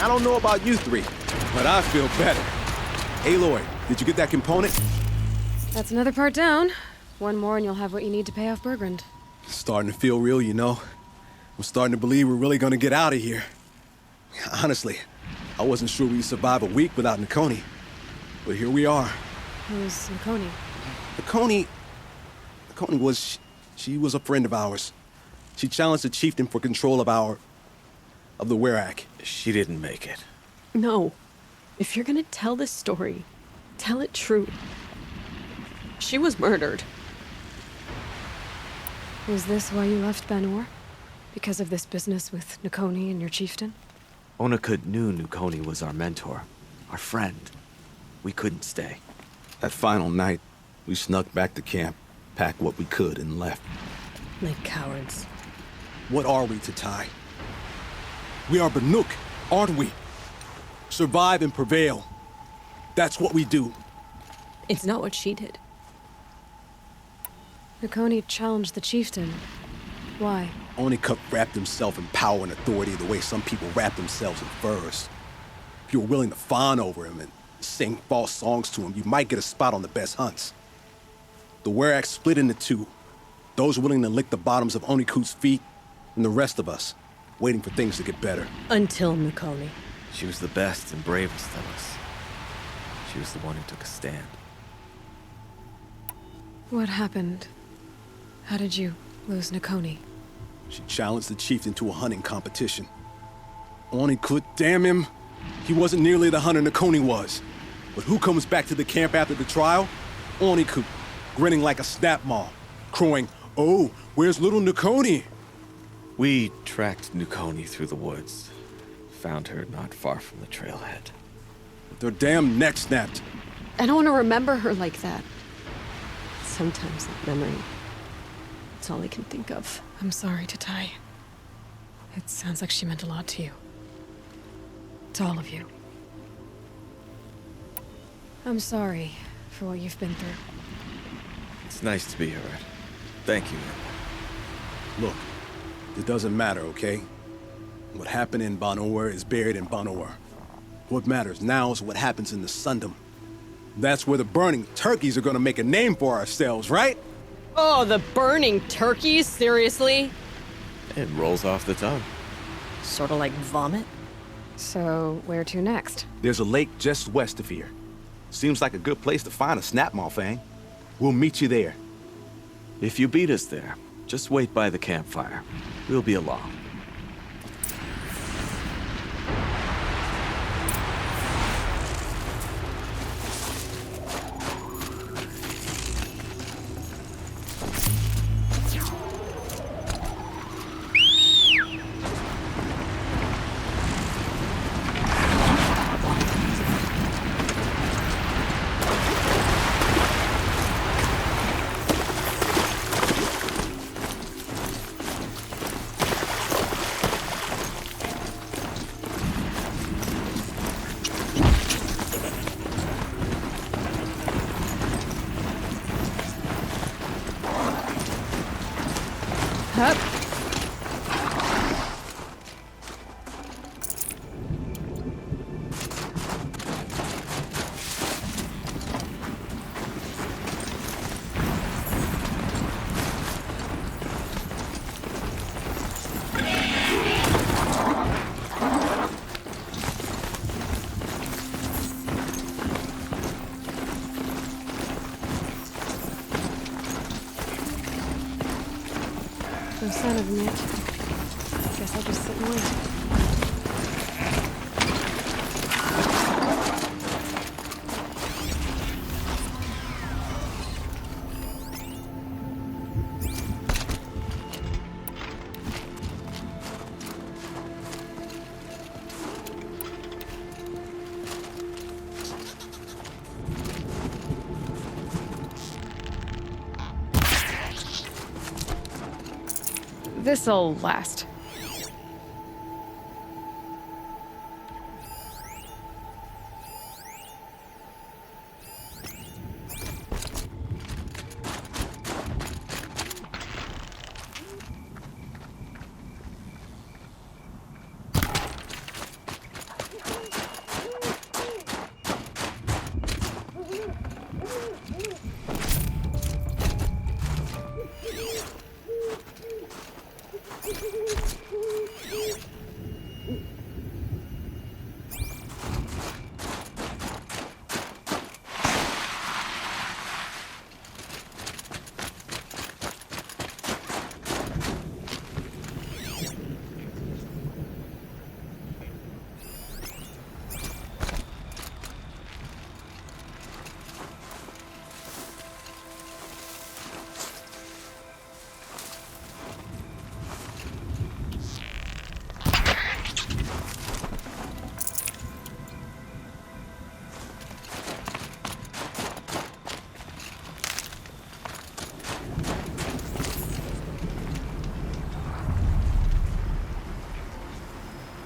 I don't know about you three, but I feel better. Hey, Lloyd, did you get that component? That's another part down. One more and you'll have what you need to pay off Bergrund. Starting to feel real, you know. I'm starting to believe we're really gonna get out of here. Honestly, I wasn't sure we'd survive a week without Nakoni. But here we are. Who's Nakoni? Nakoni was... She was a friend of ours. She challenged the chieftain for control of the Werak. She didn't make it. No. If you're gonna tell this story, tell it true. She was murdered. Is this why you left Banor? Because of this business with Nakoni and your chieftain? Onakut knew Nakoni was our mentor, our friend. We couldn't stay. That final night, we snuck back to camp, packed what we could, and left. Like cowards. What are we to Tai? We are Banuk, aren't we? Survive and prevail. That's what we do. It's not what she did. Nakoni challenged the chieftain. Why? Onakut wrapped himself in power and authority the way some people wrap themselves in furs. If you were willing to fawn over him and sing false songs to him, you might get a spot on the best hunts. The Werak split into two. Those willing to lick the bottoms of Onakut's feet, and the rest of us, waiting for things to get better. Until Nakoni. She was the best and bravest of us. She was the one who took a stand. What happened? How did you lose Nakoni? She challenged the chieftain to a hunting competition. Onakut, damn him! He wasn't nearly the hunter Nakoni was. But who comes back to the camp after the trial? Onakut, grinning like a snap maw, crowing, "Oh, where's little Nakoni?" We tracked Nakoni through the woods. Found her not far from the trailhead. With their damn neck snapped. I don't want to remember her like that. Sometimes that memory, it's all I can think of. I'm sorry to Tai. It sounds like she meant a lot to you. To all of you. I'm sorry for what you've been through. It's nice to be here, Red. Thank you. Look, it doesn't matter, okay? What happened in Banor is buried in Banor. What matters now is what happens in the Sundom. That's where the burning turkeys are gonna make a name for ourselves, right? Oh, the burning turkeys? Seriously? It rolls off the tongue. Sort of like vomit? So, where to next? There's a lake just west of here. Seems like a good place to find a snapmaw fang. We'll meet you there. If you beat us there, just wait by the campfire. We'll be along. Hup. No sign of him yet. Guess I'll just sit and wait. This'll last.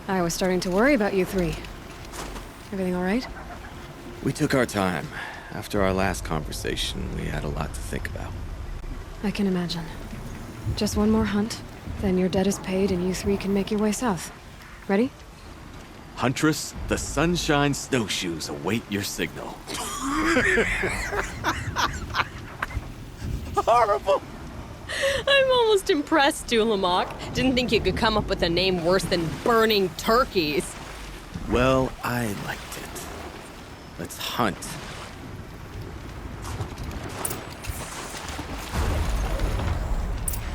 I was starting to worry about you three. Everything all right? We took our time. After our last conversation, we had a lot to think about. I can imagine. Just one more hunt, then your debt is paid and you three can make your way south. Ready? Huntress, the Sunshine Snowshoes await your signal. Horrible! I'm almost impressed, Dulamok. Didn't think you could come up with a name worse than burning turkeys. Well, I liked it. Let's hunt.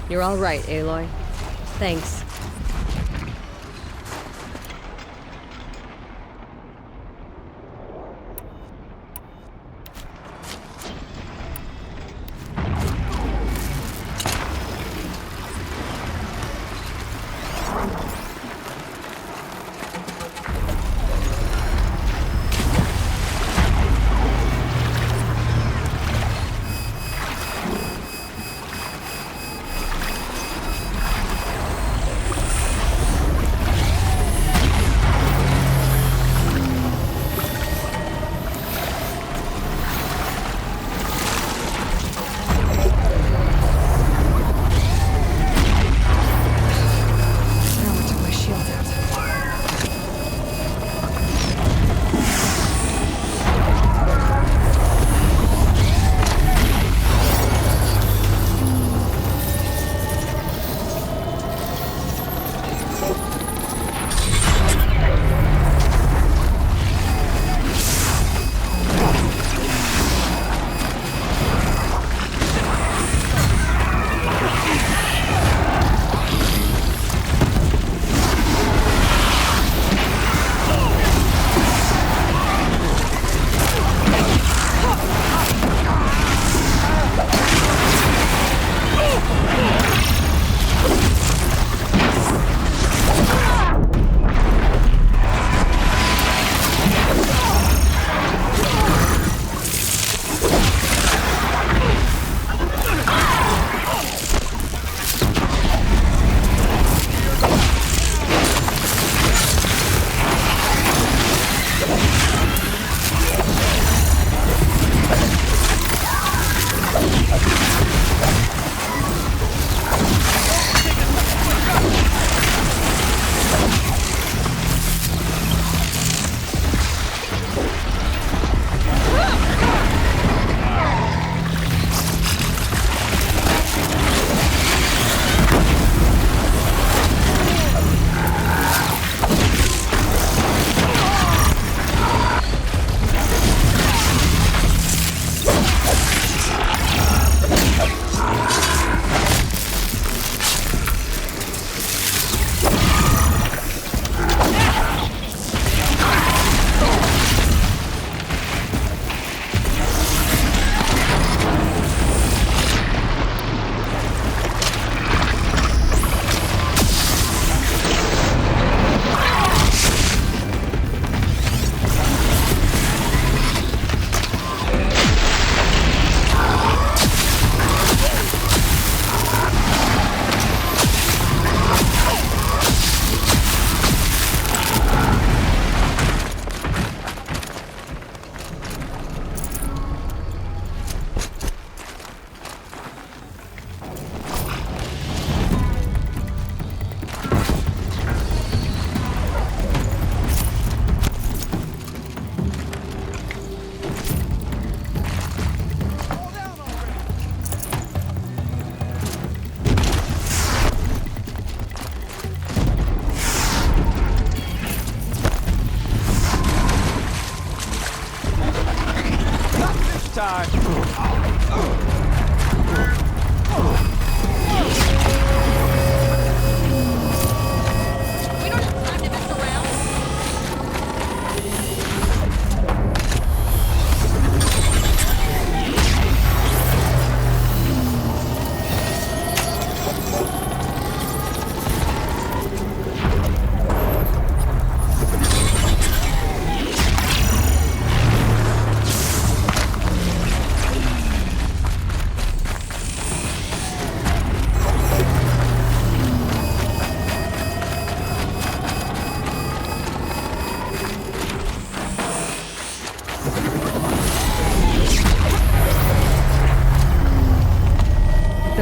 You're all right, Aloy. Thanks.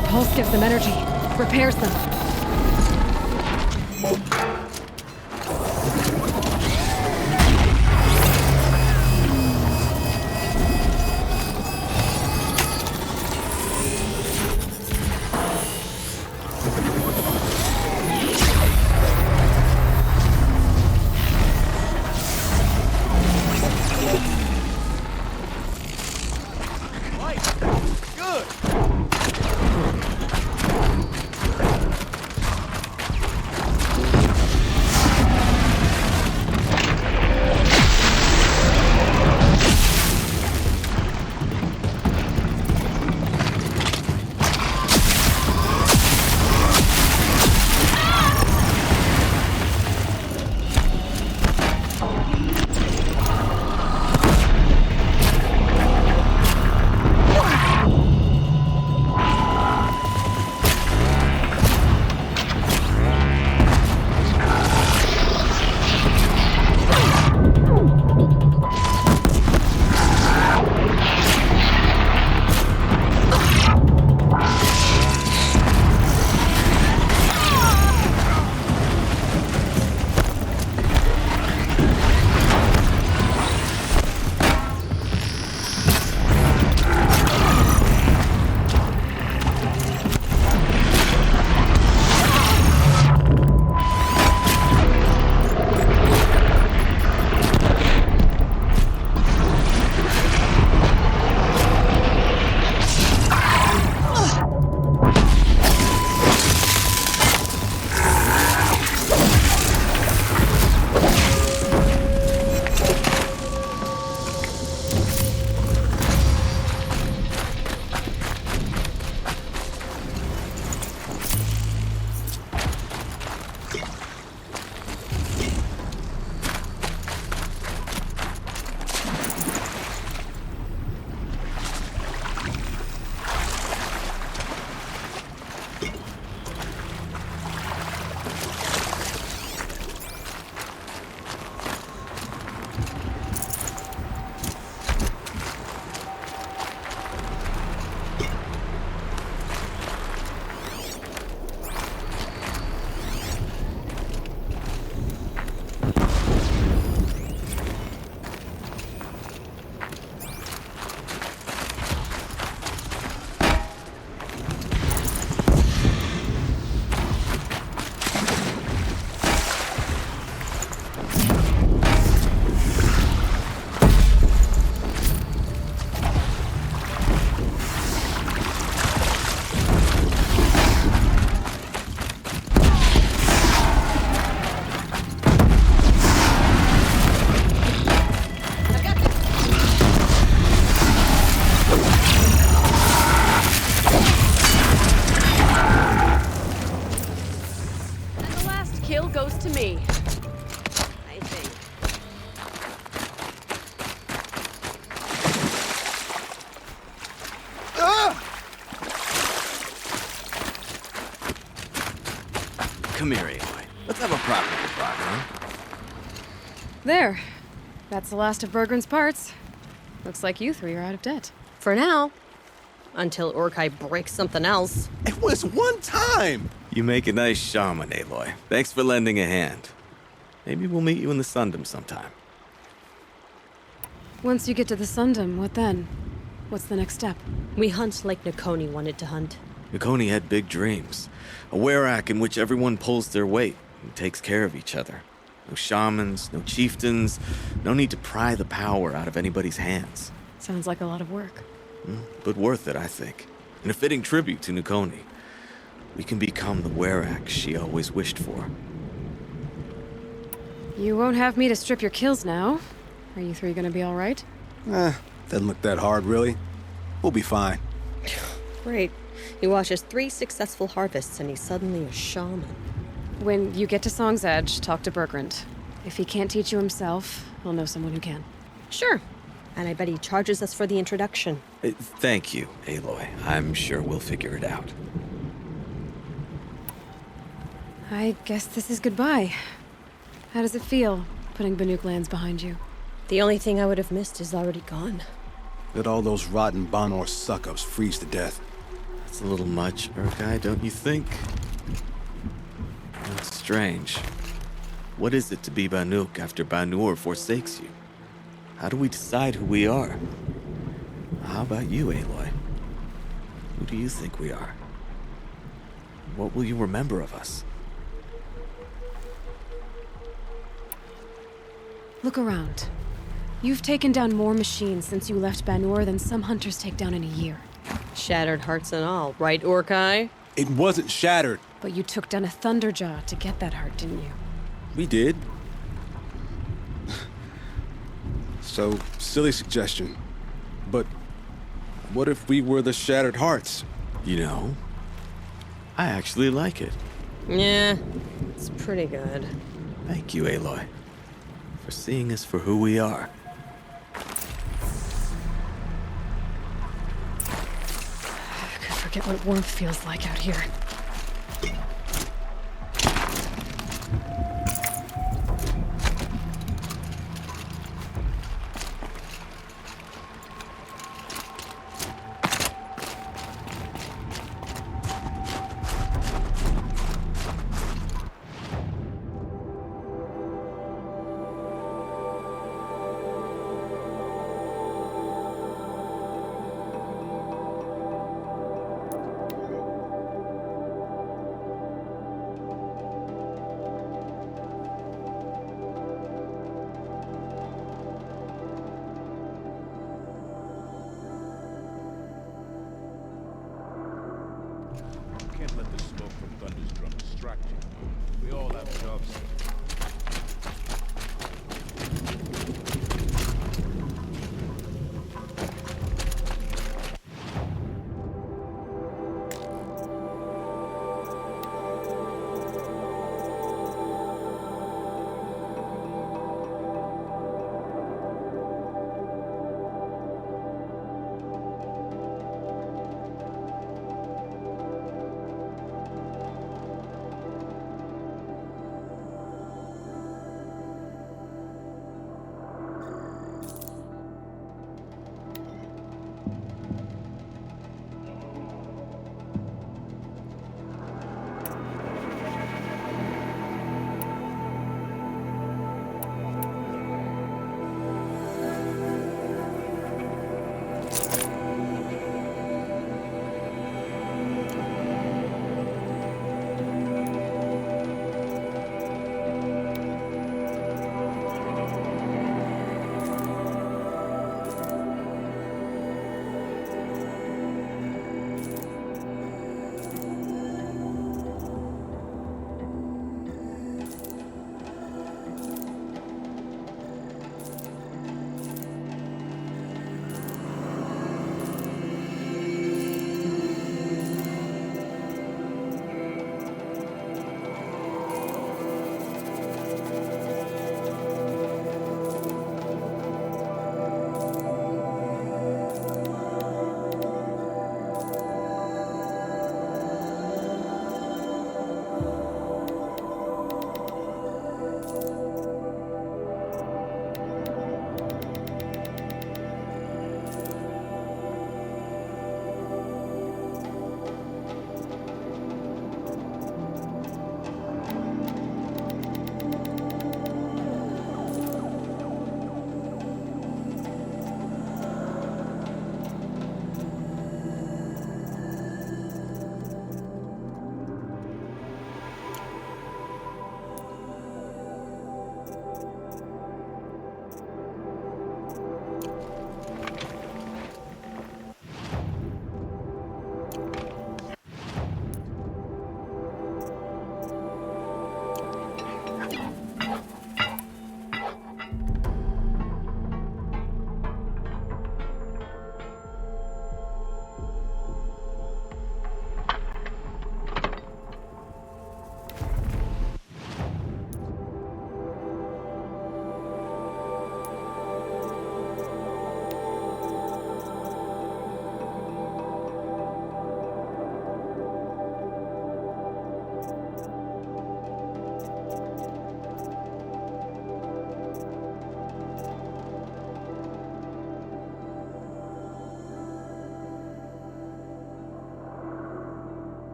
The pulse gives them energy, repairs them. Come here, Aloy. Let's have a proper goodbye, huh? There. That's the last of Bergren's parts. Looks like you three are out of debt. For now. Until Urkai breaks something else. It was one time! You make a nice shaman, Aloy. Thanks for lending a hand. Maybe we'll meet you in the Sundom sometime. Once you get to the Sundom, what then? What's the next step? We hunt like Nakoni wanted to hunt. Nakoni had big dreams. A werak in which everyone pulls their weight and takes care of each other. No shamans, no chieftains, no need to pry the power out of anybody's hands. Sounds like a lot of work. But worth it, I think. And a fitting tribute to Nakoni. We can become the werak she always wished for. You won't have me to strip your kills now. Are you three gonna be all right? Doesn't look that hard, really. We'll be fine. Great. He watches 3 successful harvests and he's suddenly a shaman. When you get to Song's Edge, talk to Bergrand. If he can't teach you himself, he'll know someone who can. Sure. And I bet he charges us for the introduction. Thank you, Aloy. I'm sure we'll figure it out. I guess this is goodbye. How does it feel, putting Banuk lands behind you? The only thing I would have missed is already gone. Let all those rotten Banor suck-ups freeze to death. That's a little much, Urkai, don't you think? That's strange. What is it to be Banuk after Banur forsakes you? How do we decide who we are? How about you, Aloy? Who do you think we are? What will you remember of us? Look around. You've taken down more machines since you left Banur than some hunters take down in a year. Shattered hearts and all, right, Orkai? It wasn't shattered. But you took down a Thunderjaw to get that heart, didn't you? We did. So, silly suggestion. But what if we were the Shattered Hearts? You know, I actually like it. Yeah, it's pretty good. Thank you, Aloy, for seeing us for who we are. I could forget what warmth feels like out here. Can't let the smoke from Thunder's drum distract you. We all have jobs.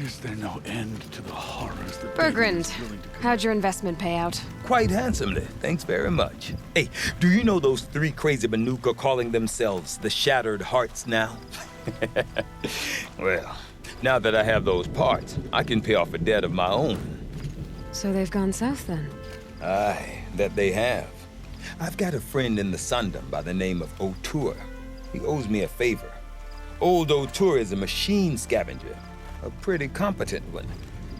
Is there no end to the horrors that Bergrand, Damien is willing to commit? how'd your investment pay out? Quite handsomely, thanks very much. Hey, do you know those three crazy Banuk are calling themselves the Shattered Hearts now? Well, now that I have those parts, I can pay off a debt of my own. So they've gone south then? Aye, that they have. I've got a friend in the Sundom by the name of O'Toole. He owes me a favor. Old O'Toole is a machine scavenger, a pretty competent one.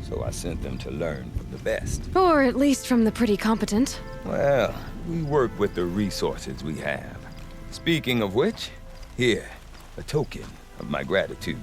So I sent them to learn from the best. Or at least from the pretty competent. Well, we work with the resources we have. Speaking of which, here, a token of my gratitude.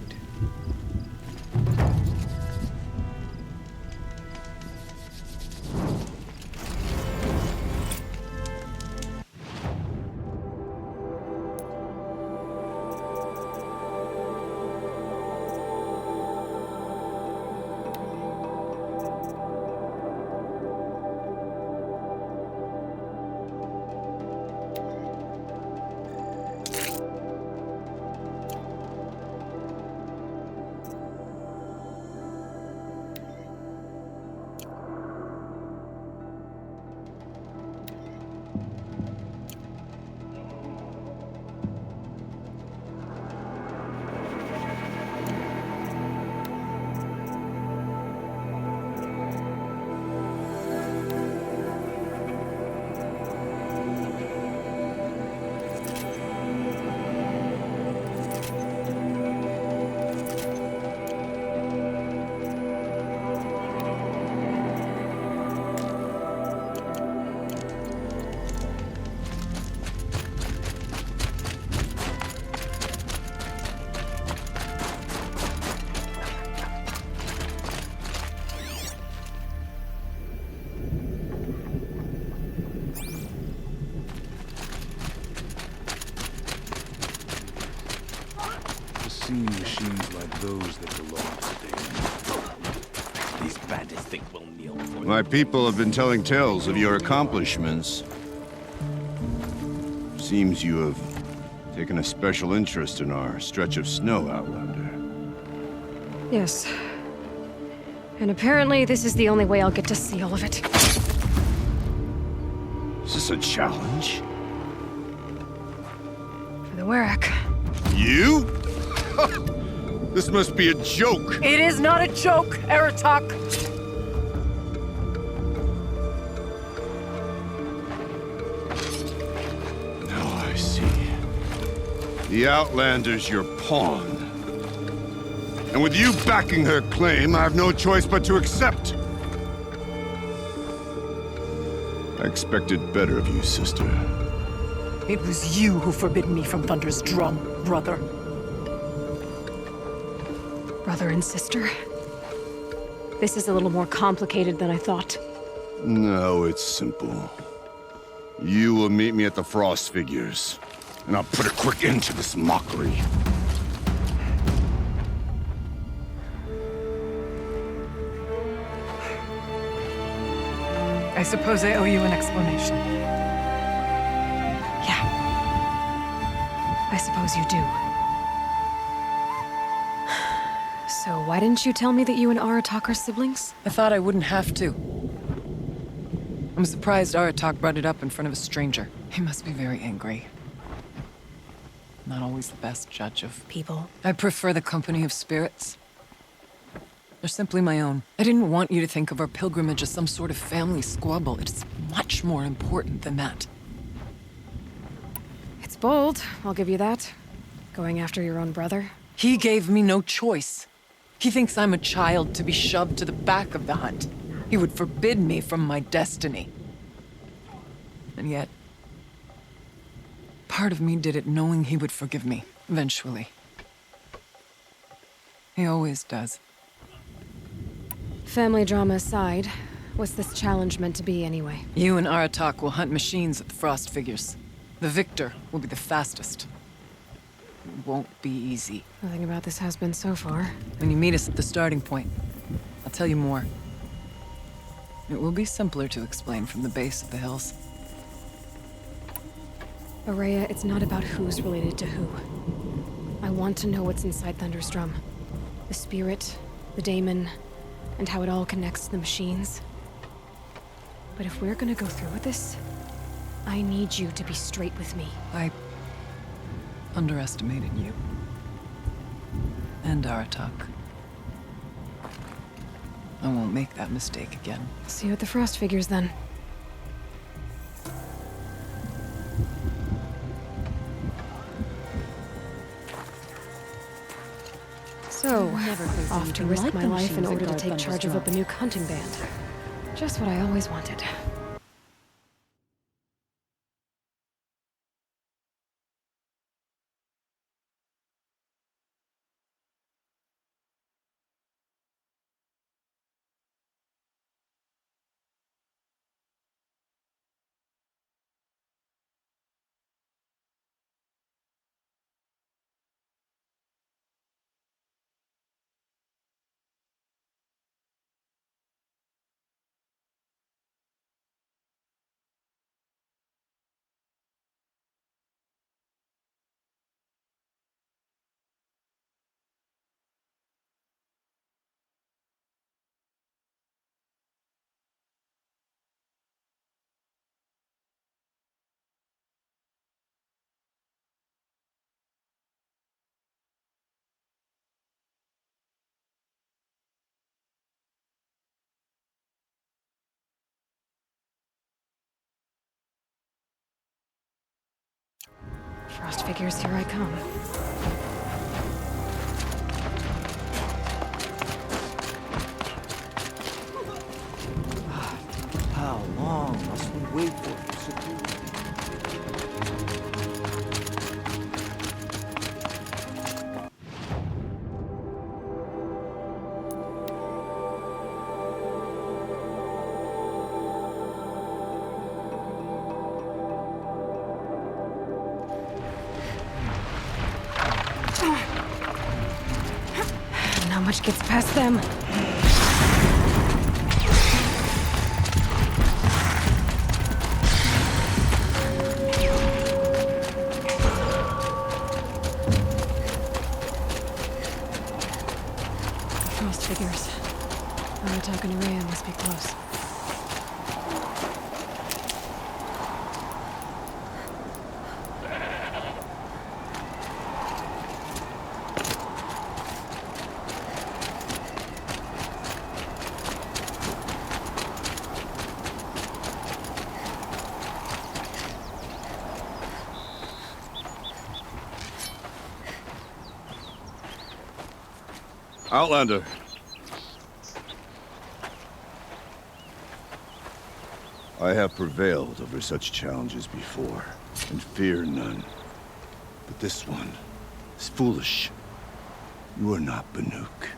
Seeing machines like those that belong to Damien. These bandits think we'll kneel for them. My people have been telling tales of your accomplishments. Seems you have taken a special interest in our stretch of snow, Outlander. Yes. And apparently this is the only way I'll get to see all of it. Is this a challenge? For the Warwick. You? This must be a joke. It is not a joke, Aratak! Now I see. The Outlander's your pawn. And with you backing her claim, I have no choice but to accept. I expected better of you, sister. It was you who forbid me from Thunder's drum, brother. Brother and sister? This is a little more complicated than I thought. No, it's simple. You will meet me at the Frost Figures, and I'll put a quick end to this mockery. I suppose I owe you an explanation. Yeah. I suppose you do. So why didn't you tell me that you and Aratak are siblings? I thought I wouldn't have to. I'm surprised Aratak brought it up in front of a stranger. He must be very angry. Not always the best judge of People. I prefer the company of spirits. They're simply my own. I didn't want you to think of our pilgrimage as some sort of family squabble. It's much more important than that. It's bold, I'll give you that. Going after your own brother. He gave me no choice. He thinks I'm a child to be shoved to the back of the hunt. He would forbid me from my destiny. And yet, part of me did it knowing he would forgive me, eventually. He always does. Family drama aside, what's this challenge meant to be anyway? You and Aratak will hunt machines at the Frost Figures. The victor will be the fastest. It won't be easy. Nothing about this has been so far. When you meet us at the starting point, I'll tell you more. It will be simpler to explain from the base of the hills. Araya, it's not about who's related to who. I want to know what's inside Thunder's drum. The spirit, the daemon, and how it all connects to the machines. But if we're gonna go through with this, I need you to be straight with me. I underestimated you. And Aratak. I won't make that mistake again. See you at the Frost figures, then. So, off to risk my life in order to take charge of a Banuk hunting band. Just what I always wanted. Frost figures, here I come. How long must we wait for it to secure? Not much gets past them. Frost figures. Aratak and Araya must be close. Outlander. I have prevailed over such challenges before, and fear none. But this one is foolish. You are not Banuk.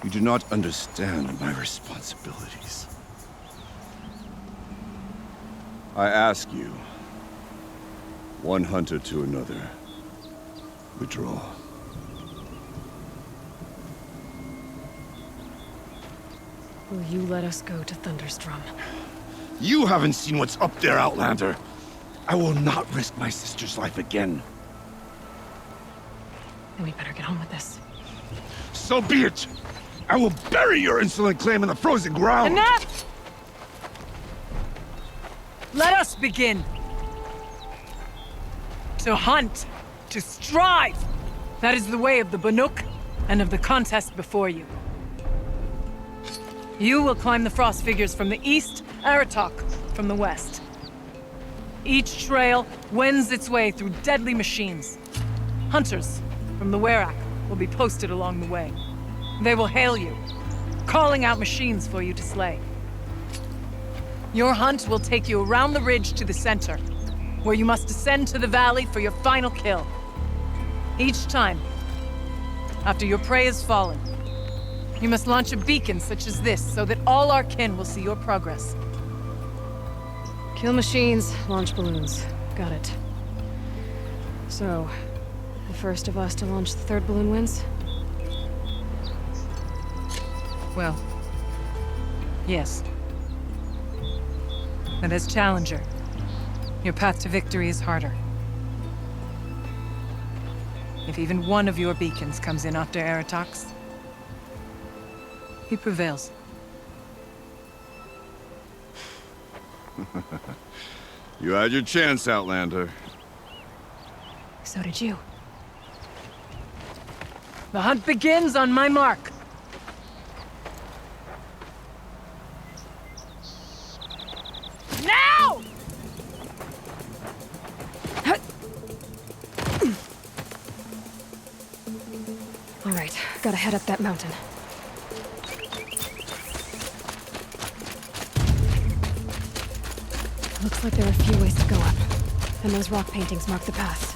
You do not understand my responsibilities. I ask you, one hunter to another, withdraw. Will you let us go to Thunderstrom? You haven't seen what's up there, Outlander. I will not risk my sister's life again. Then we better get on with this. So be it! I will bury your insolent claim in the frozen ground! Enough! Let us begin! To hunt, to strive! That is the way of the Banuk, and of the contest before you. You will climb the Frost figures from the east, Aratak from the west. Each trail wends its way through deadly machines. Hunters from the Werak will be posted along the way. They will hail you, calling out machines for you to slay. Your hunt will take you around the ridge to the center, where you must descend to the valley for your final kill. Each time, after your prey has fallen, you must launch a beacon such as this so that all our kin will see your progress. Kill machines, launch balloons. Got it. So, the first of us to launch the third balloon wins? Well, yes. But as challenger, your path to victory is harder. If even one of your beacons comes in after Aratak's, he prevails. You had your chance, Outlander. So did you. The hunt begins on my mark. Now! All right, gotta head up that mountain. Looks like there are a few ways to go up, and those rock paintings mark the path.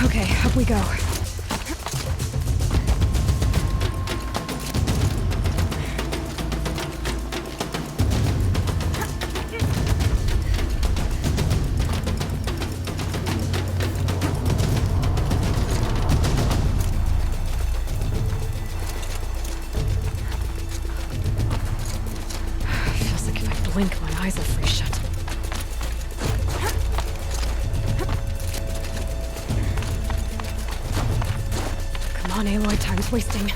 Okay, up we go. Feels like if I blink, my eyes will freeze shut. Come on, Aloy, time's wasting.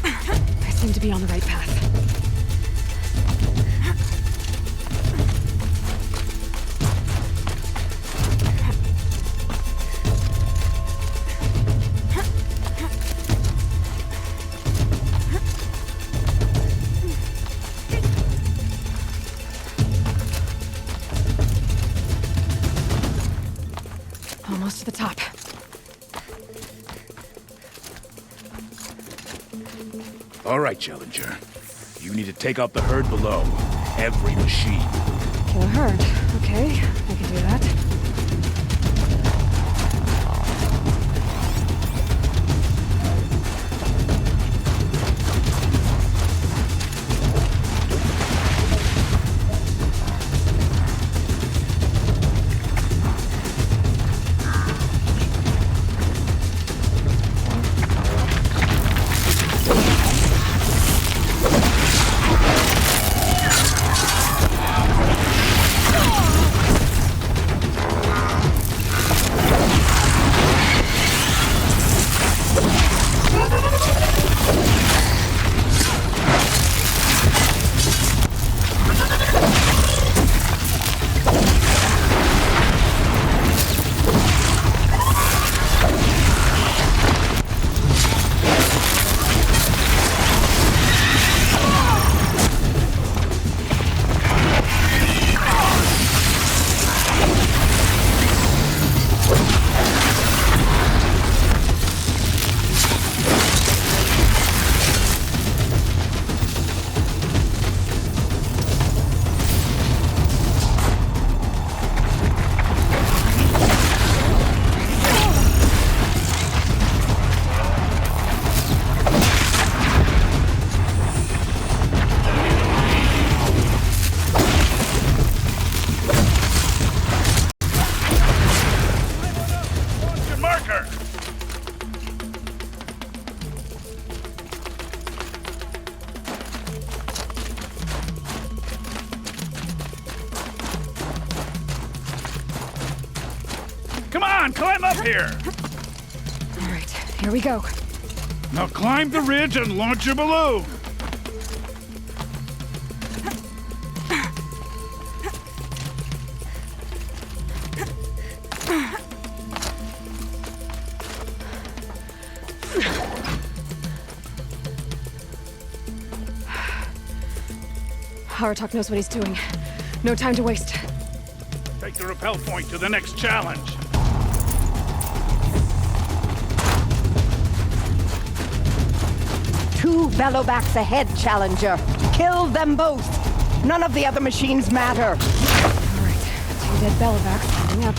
I seem to be on the right path. Almost to the top. All right, Challenger. You need to take out the herd below. Every machine. Kill a herd. Okay, I can do that. Come on, climb up here! All right, here we go. Now climb the ridge and launch your balloon! Aratok knows what he's doing. No time to waste. Take the rappel point to the next challenge. Two bellowbacks ahead, Challenger. Kill them both. None of the other machines matter. All right, two dead bellowbacks coming up.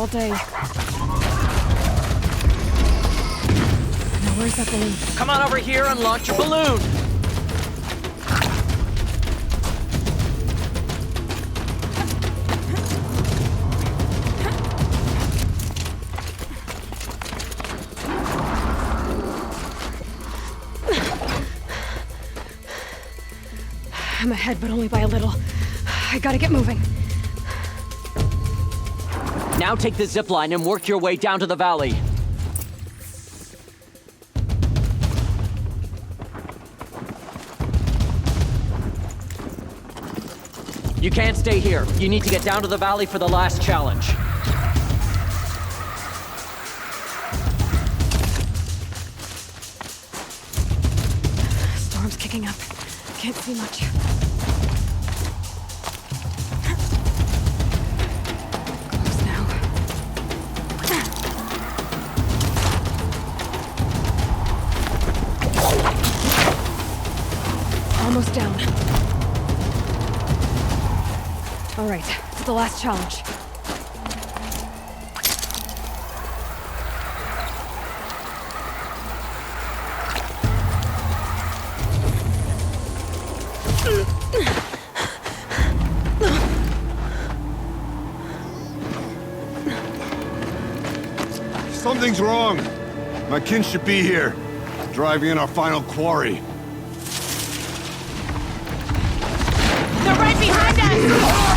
all day. Now where's that balloon? Come on over here and launch your balloon! I'm ahead, but only by a little. I gotta get moving. Now take the zip line and work your way down to the valley. You can't stay here. You need to get down to the valley for the last challenge. Storm's kicking up. Can't see much. Close now. Almost down. All right, it's the last challenge. Something's wrong. My kin should be here, driving in our final quarry. They're right behind us!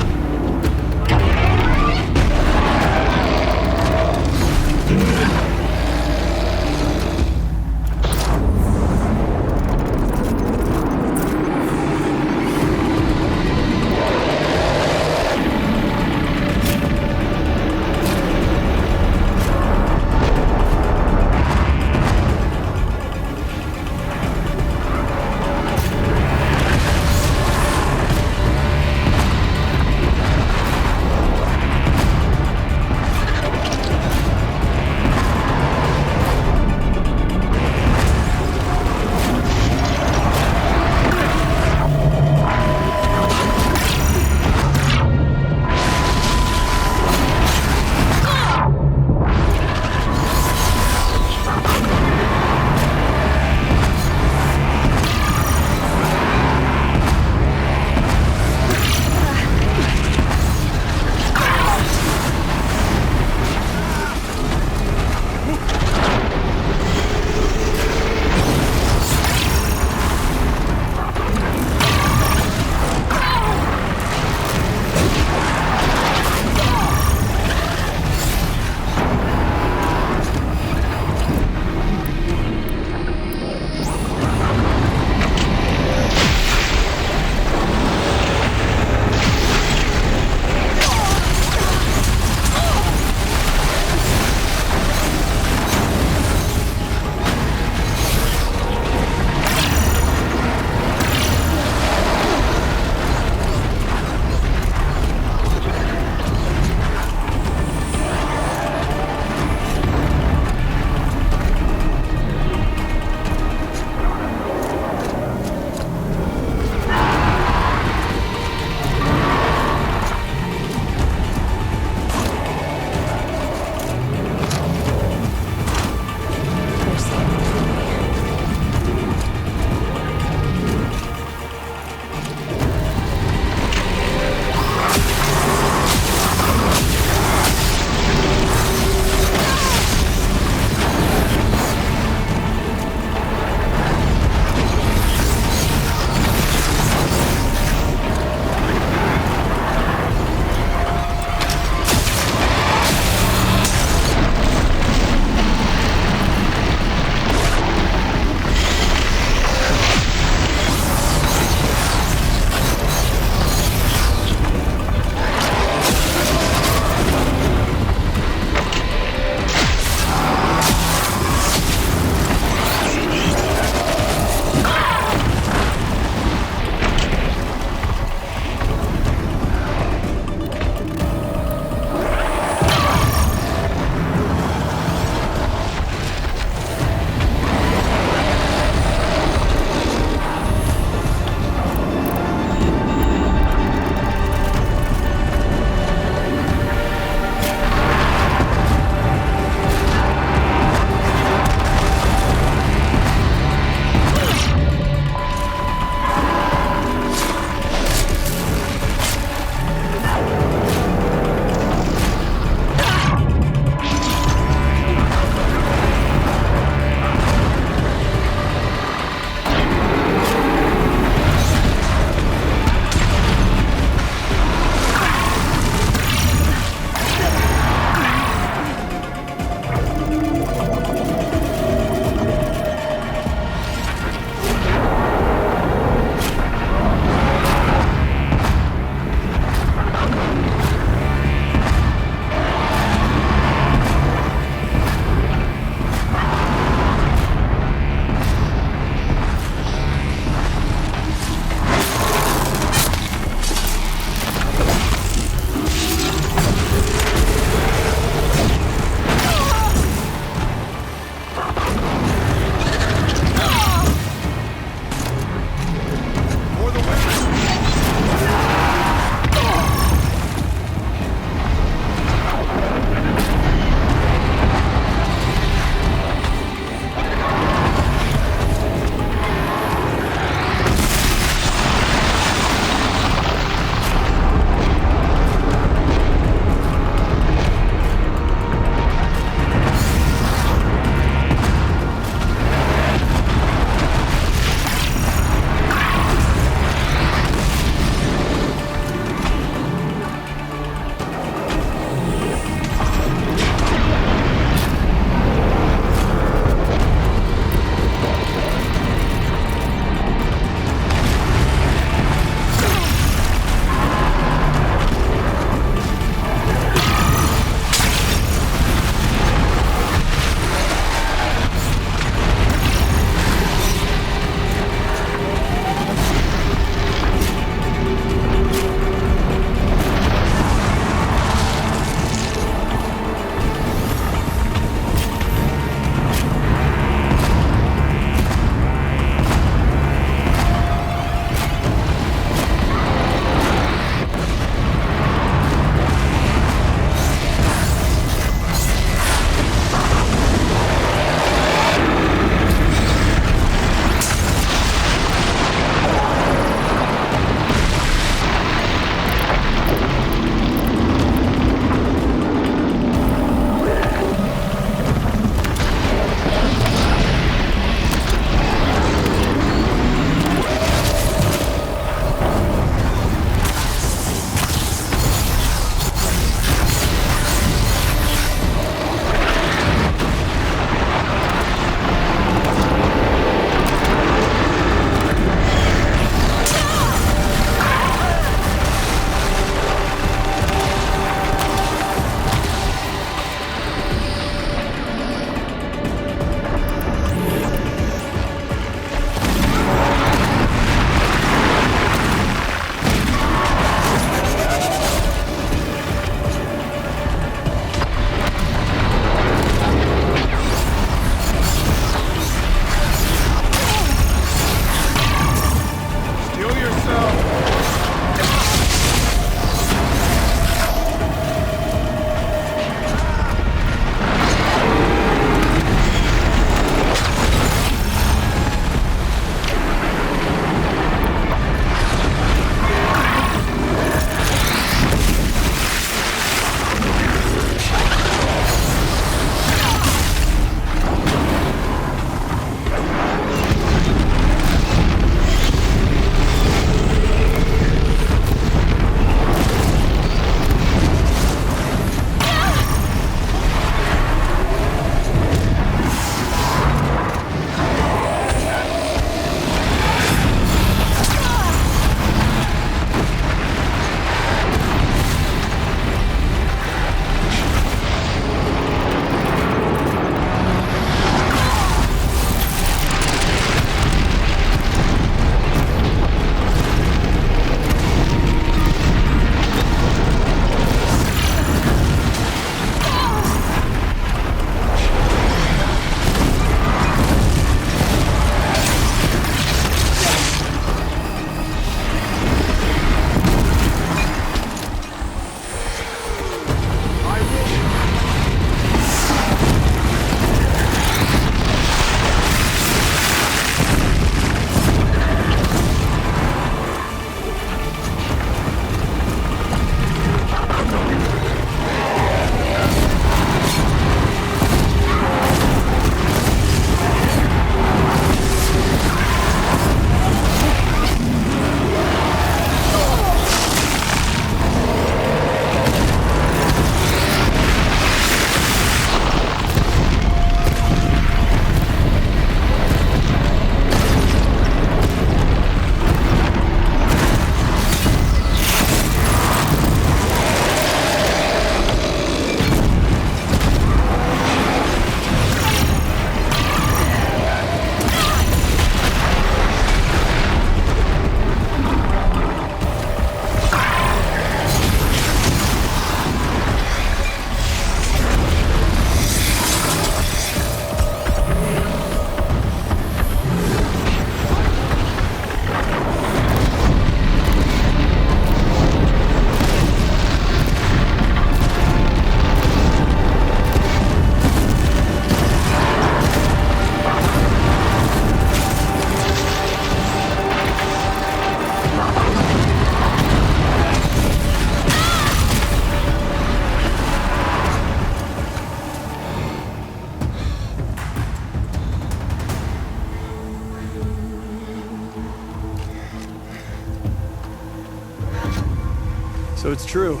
So it's true.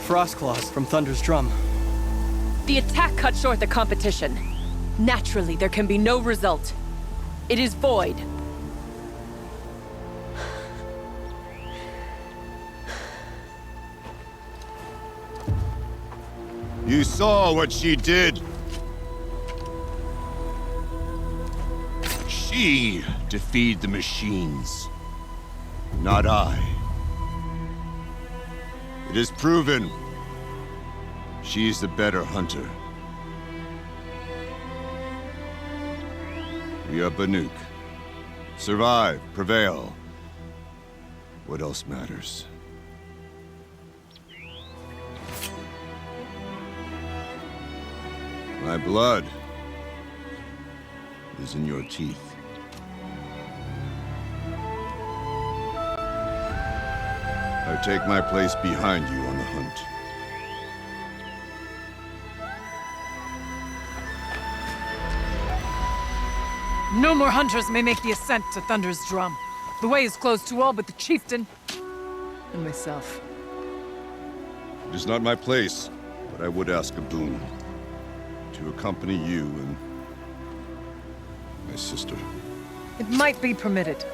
Frostclaws from Thunder's drum. The attack cut short the competition. Naturally, there can be no result. It is void. You saw what she did. She defeated the machines, not I. It is proven. She's the better hunter. We are Banuk. Survive, prevail. What else matters? My blood is in your teeth. I take my place behind you on the hunt. No more hunters may make the ascent to Thunder's drum. The way is closed to all but the chieftain and myself. It is not my place, but I would ask a boon. To accompany you and my sister. It might be permitted.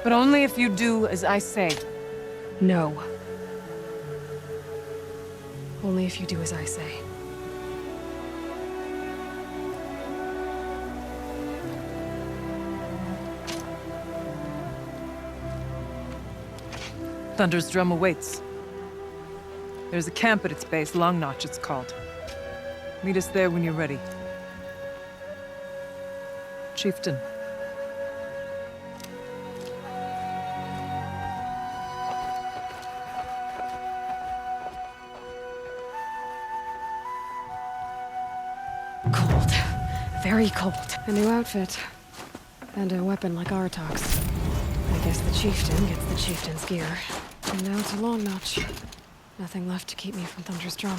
But only if you do as I say. No. Only if you do as I say. Thunder's drum awaits. There's a camp at its base, Long Notch it's called. Meet us there when you're ready. Chieftain. Cold. Very cold. A new outfit. And a weapon like Artok's. I guess the chieftain gets the chieftain's gear. And now to Long Notch. Nothing left to keep me from Thunder's drum.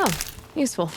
Oh, useful.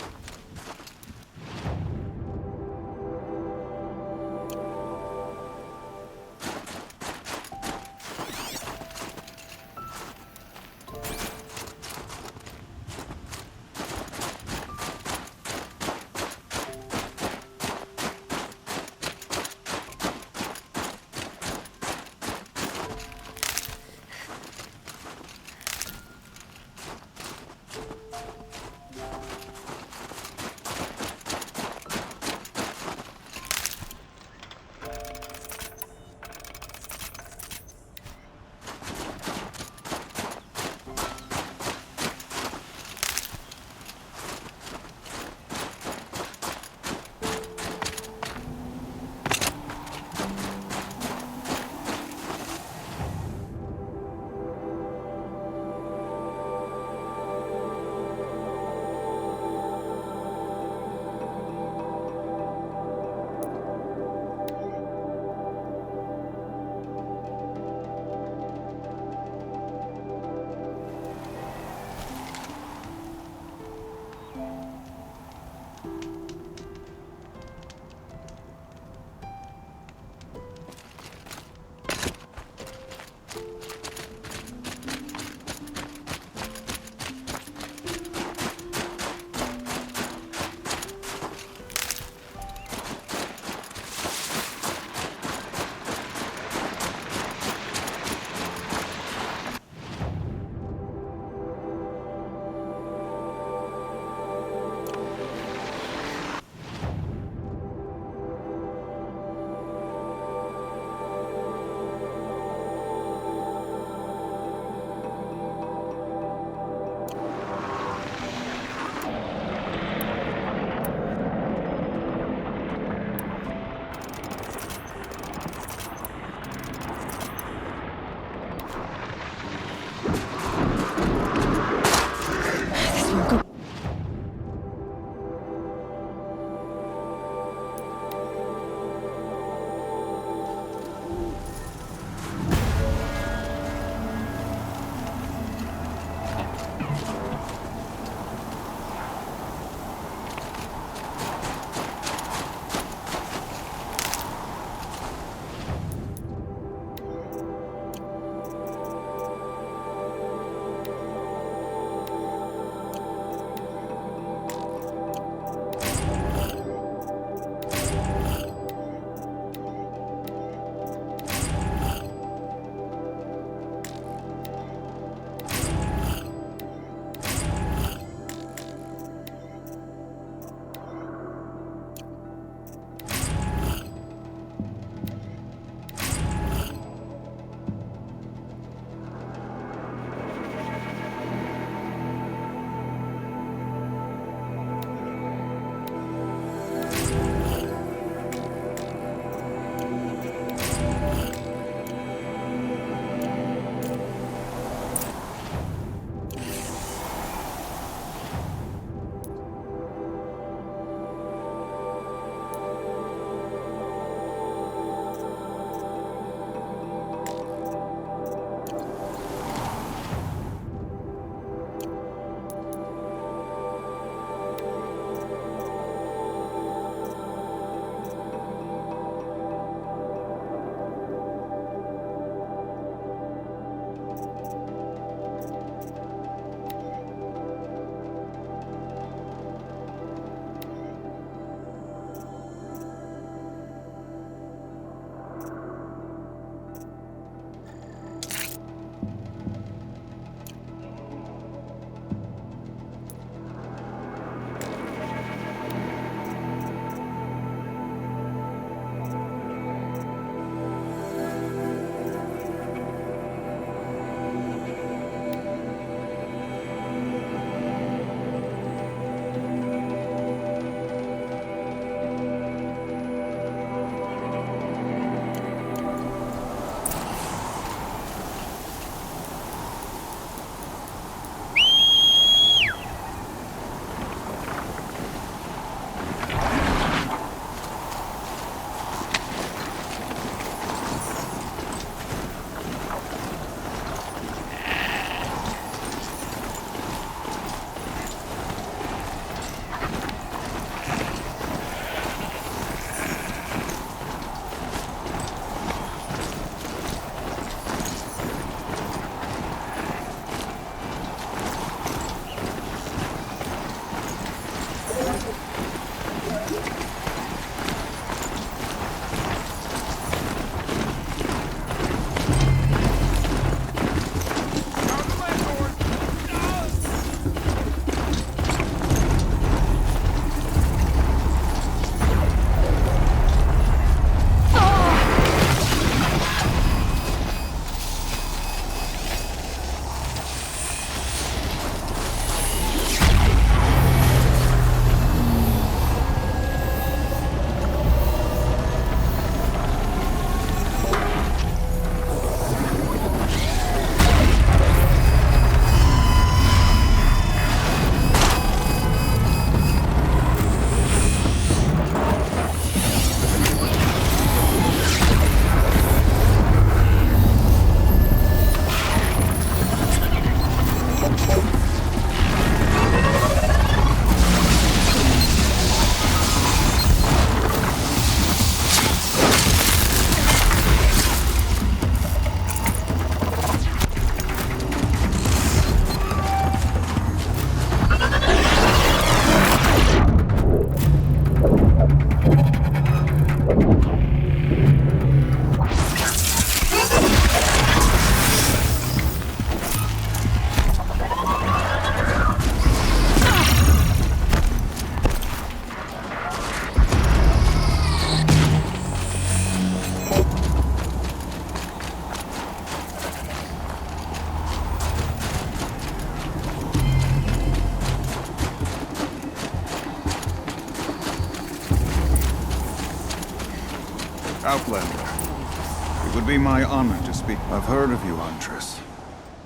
Outlander. It would be my honor to speak. I've heard of you, Huntress.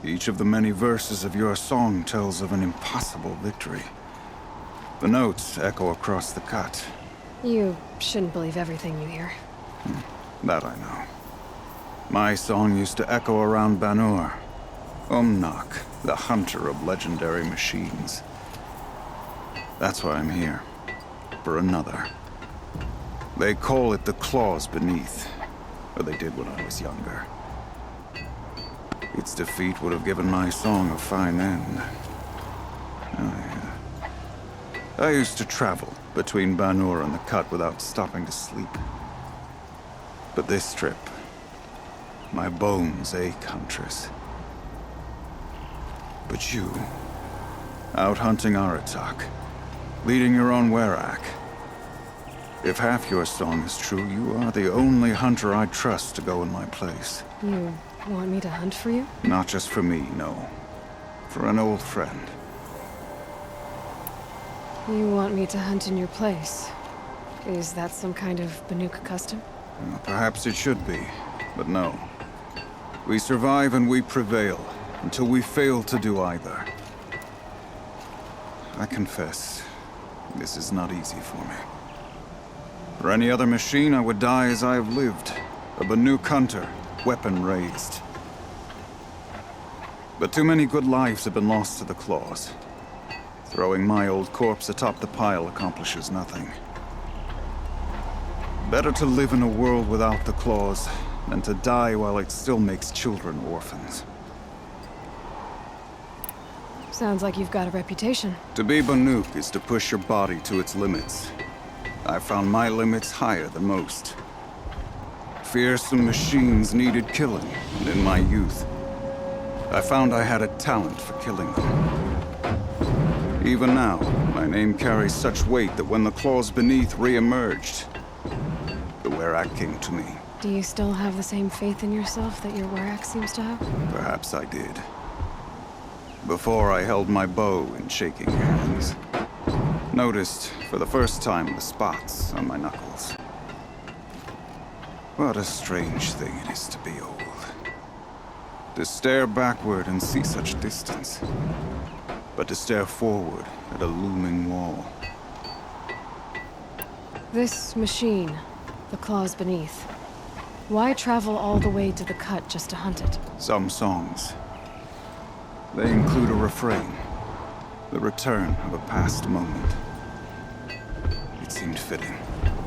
Each of the many verses of your song tells of an impossible victory. The notes echo across the cut. You shouldn't believe everything you hear. That I know. My song used to echo around Banur. Hun.Sub, the hunter of legendary machines. That's why I'm here. For another. They call it the claws beneath. Or they did when I was younger. Its defeat would have given my song a fine end. I used to travel between Banur and the Cut without stopping to sleep. But this trip, my bones ache, Huntress. But you, out hunting Aratak, leading your own Werak. If half your song is true, you are the only hunter I trust to go in my place. You want me to hunt for you? Not just for me, no. For an old friend. You want me to hunt in your place? Is that some kind of Banuk custom? Well, perhaps it should be, but no. We survive and we prevail, until we fail to do either. I confess, this is not easy for me. For any other machine, I would die as I have lived. A Banuk hunter, weapon raised. But too many good lives have been lost to the claws. Throwing my old corpse atop the pile accomplishes nothing. Better to live in a world without the claws than to die while it still makes children orphans. Sounds like you've got a reputation. To be Banuk is to push your body to its limits. I found my limits higher than most. Fearsome machines needed killing, and in my youth, I found I had a talent for killing them. Even now, my name carries such weight that when the claws beneath re-emerged, the Werak came to me. Do you still have the same faith in yourself that your Werak seems to have? Perhaps I did. Before I held my bow in shaking hands. Noticed, for the first time, the spots on my knuckles. What a strange thing it is to be old. To stare backward and see such distance. But to stare forward at a looming wall. This machine, the claws beneath. Why travel all the way to the Cut just to hunt it? Some songs. They include a refrain. The return of a past moment. It seemed fitting.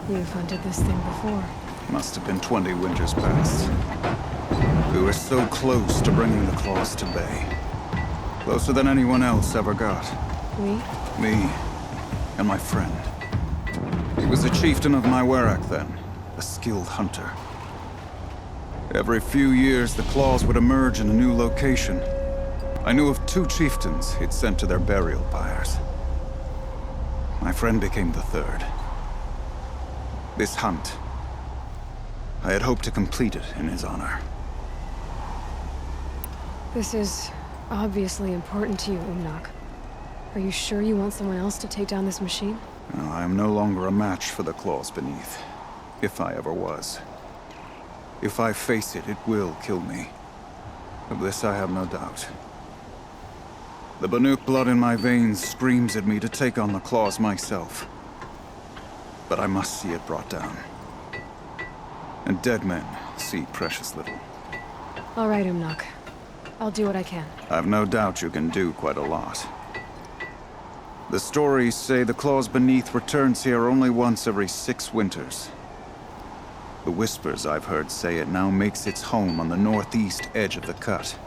You've hunted this thing before. Must have been 20 winters past. We were so close to bringing the claws to bay. Closer than anyone else ever got. We? Me. And my friend. He was a chieftain of my Werak then. A skilled hunter. Every few years, the claws would emerge in a new location. I knew of 2 chieftains he'd sent to their burial pyres. My friend became the 3rd. This hunt, I had hoped to complete it in his honor. This is obviously important to you, Hun.Sub. Are you sure you want someone else to take down this machine? No, I am no longer a match for the claws beneath. If I ever was. If I face it, it will kill me. Of this I have no doubt. The Banuk blood in my veins screams at me to take on the claws myself. But I must see it brought down. And dead men see precious little. All right, Hun.Sub. I'll do what I can. I've no doubt you can do quite a lot. The stories say the claws beneath returns here only once every 6 winters. The whispers I've heard say it now makes its home on the northeast edge of the Cut.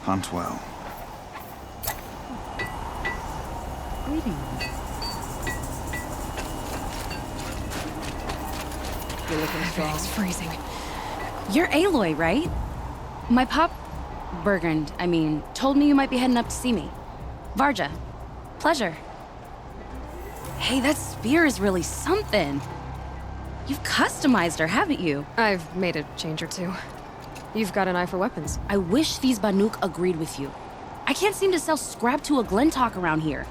Hunt well. Greetings. You're looking strong. It's freezing. You're Aloy, right? My pop... Bergund, I mean, told me you might be heading up to see me. Varja. Pleasure. Hey, that spear is really something. You've customized her, haven't you? I've made a change or 2. You've got an eye for weapons. I wish these Banuk agreed with you. I can't seem to sell scrap to a Glentalk around here.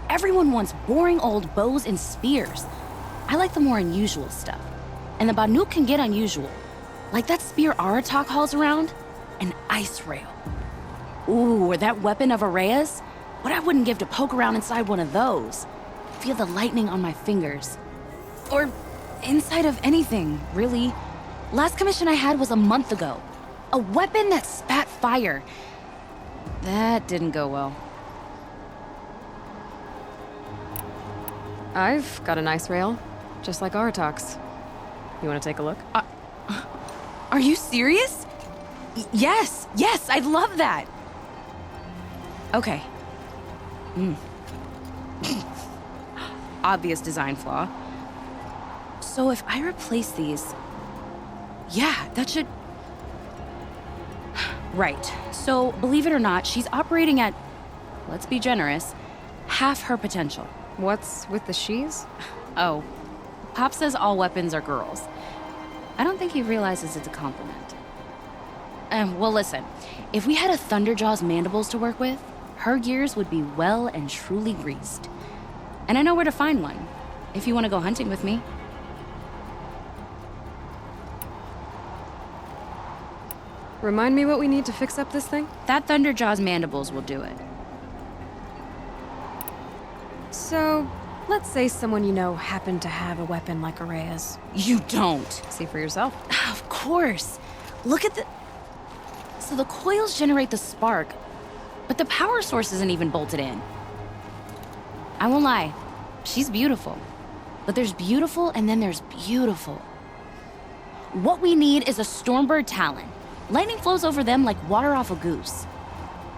Everyone wants boring old bows and spears. I like the more unusual stuff. And the Banuk can get unusual. Like that spear Aratak hauls around, an ice rail. Ooh, or that weapon of Araya's? What I wouldn't give to poke around inside one of those. Feel the lightning on my fingers. Or inside of anything, really. Last commission I had was a month ago. A weapon that spat fire. That didn't go well. I've got an ice rail, just like Aratak's. You want to take a look? Are you serious? Yes, I'd love that. Okay. Obvious design flaw. So if I replace these... Yeah, that should... Right. So, believe it or not, she's operating at, let's be generous, half her potential. What's with the she's? Oh, Pop says all weapons are girls. I don't think he realizes it's a compliment. Well, listen, if we had a Thunderjaw's mandibles to work with, her gears would be well and truly greased. And I know where to find one, if you want to go hunting with me. Remind me what we need to fix up this thing? That Thunderjaw's mandibles will do it. So, let's say someone you know happened to have a weapon like Araya's. You don't. See for yourself. Of course. Look at the... So the coils generate the spark, but the power source isn't even bolted in. I won't lie, she's beautiful. But there's beautiful and then there's beautiful. What we need is a Stormbird Talon. Lightning flows over them like water off a goose.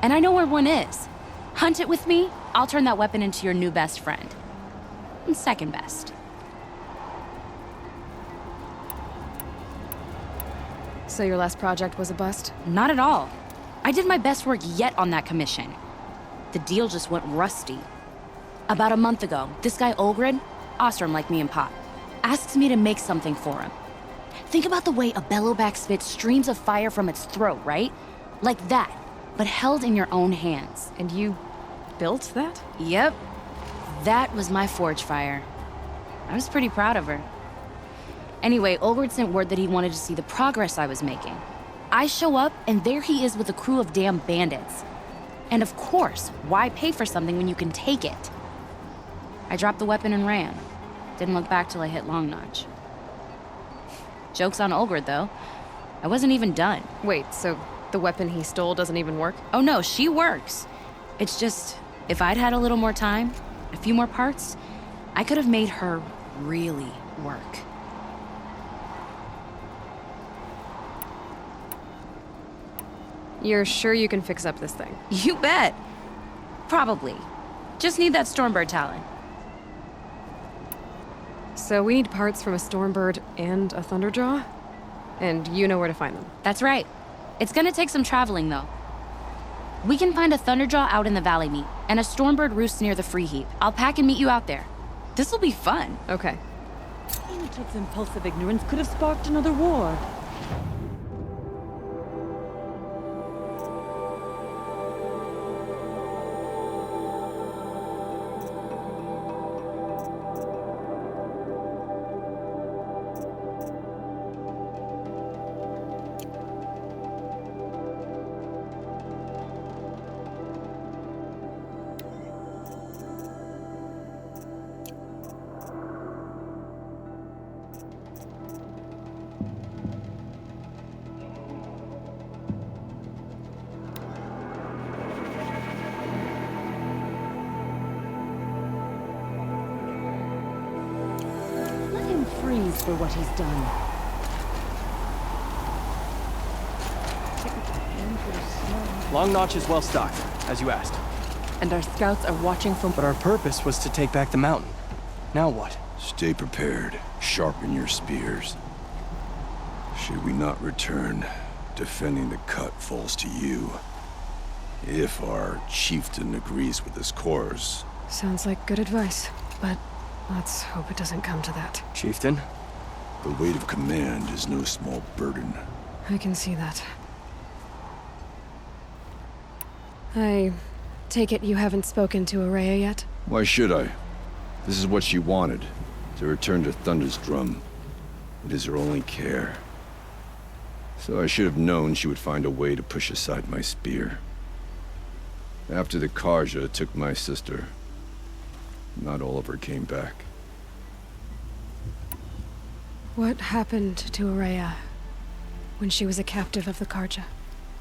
And I know where one is. Hunt it with me, I'll turn that weapon into your new best friend. And second best. So your last project was a bust? Not at all. I did my best work yet on that commission. The deal just went rusty. About a month ago, this guy Olgrid, Ostrom like me and Pop, asks me to make something for him. Think about the way a bellowback spits streams of fire from its throat, right? Like that, but held in your own hands. And you built that? Yep. That was my forge fire. I was pretty proud of her. Anyway, Olgrid sent word that he wanted to see the progress I was making. I show up, and there he is with a crew of damn bandits. And of course, why pay for something when you can take it? I dropped the weapon and ran. Didn't look back till I hit Long Notch. Joke's on Olgrid, though. I wasn't even done. Wait, so the weapon he stole doesn't even work? Oh no, she works. It's just, if I'd had a little more time, a few more parts, I could have made her really work. You're sure you can fix up this thing? You bet. Probably. Just need that Stormbird Talon. So we need parts from a Stormbird and a Thunderjaw? And you know where to find them? That's right. It's gonna take some traveling, though. We can find a Thunderjaw out in the Valley Meet, and a Stormbird roosts near the Free Heap. I'll pack and meet you out there. This'll be fun. Okay. Intuit's impulsive ignorance could have sparked another war. Freeze for what he's done. Long Notch is well stocked, as you asked. And our scouts are watching from... But our purpose was to take back the mountain. Now what? Stay prepared. Sharpen your spears. Should we not return, defending the cut falls to you. If our chieftain agrees with this course. Sounds like good advice, but let's hope it doesn't come to that. Chieftain? The weight of command is no small burden. I can see that. I take it you haven't spoken to Araya yet? Why should I? This is what she wanted, to return to Thunder's Drum. It is her only care. So I should have known she would find a way to push aside my spear. After the Karja took my sister, not all of her came back. What happened to Araya when she was a captive of the Karja?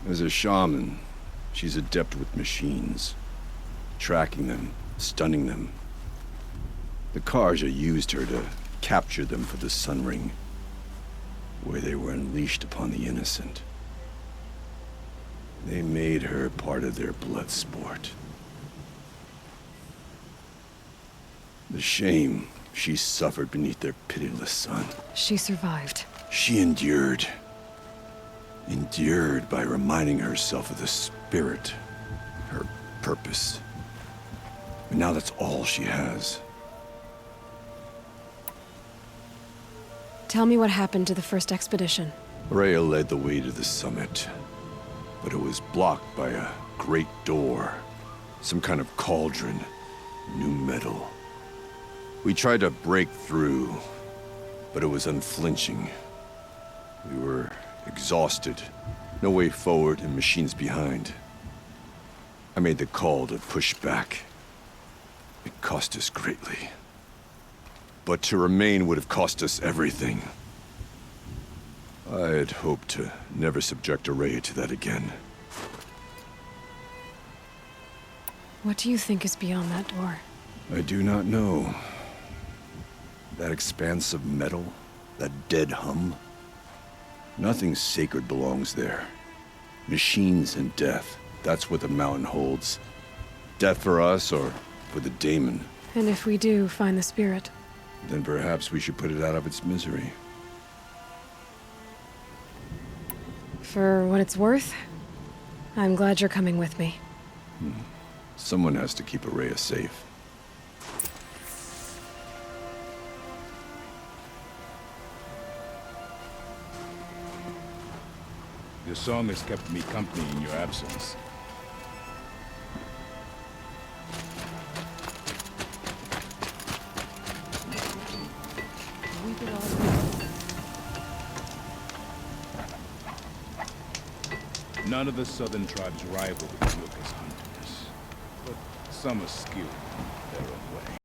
As a shaman, she's adept with machines. Tracking them, stunning them. The Karja used her to capture them for the Sun Ring, where they were unleashed upon the innocent. They made her part of their blood sport. The shame she suffered beneath their pitiless sun. She survived. She endured. Endured by reminding herself of the spirit, her purpose. And now that's all she has. Tell me what happened to the first expedition. Rhea led the way to the summit, but it was blocked by a great door. Some kind of cauldron, new metal. We tried to break through, but it was unflinching. We were exhausted, no way forward and machines behind. I made the call to push back. It cost us greatly. But to remain would have cost us everything. I had hoped to never subject Araya to that again. What do you think is beyond that door? I do not know. That expanse of metal, that dead hum. Nothing sacred belongs there. Machines and death, that's what the mountain holds. Death for us or for the daemon. And if we do find the spirit? Then perhaps we should put it out of its misery. For what it's worth, I'm glad you're coming with me. Someone has to keep Araya safe. The song has kept me company in your absence. None of the southern tribes rival with Lucas hunters, but some are skilled in their own way.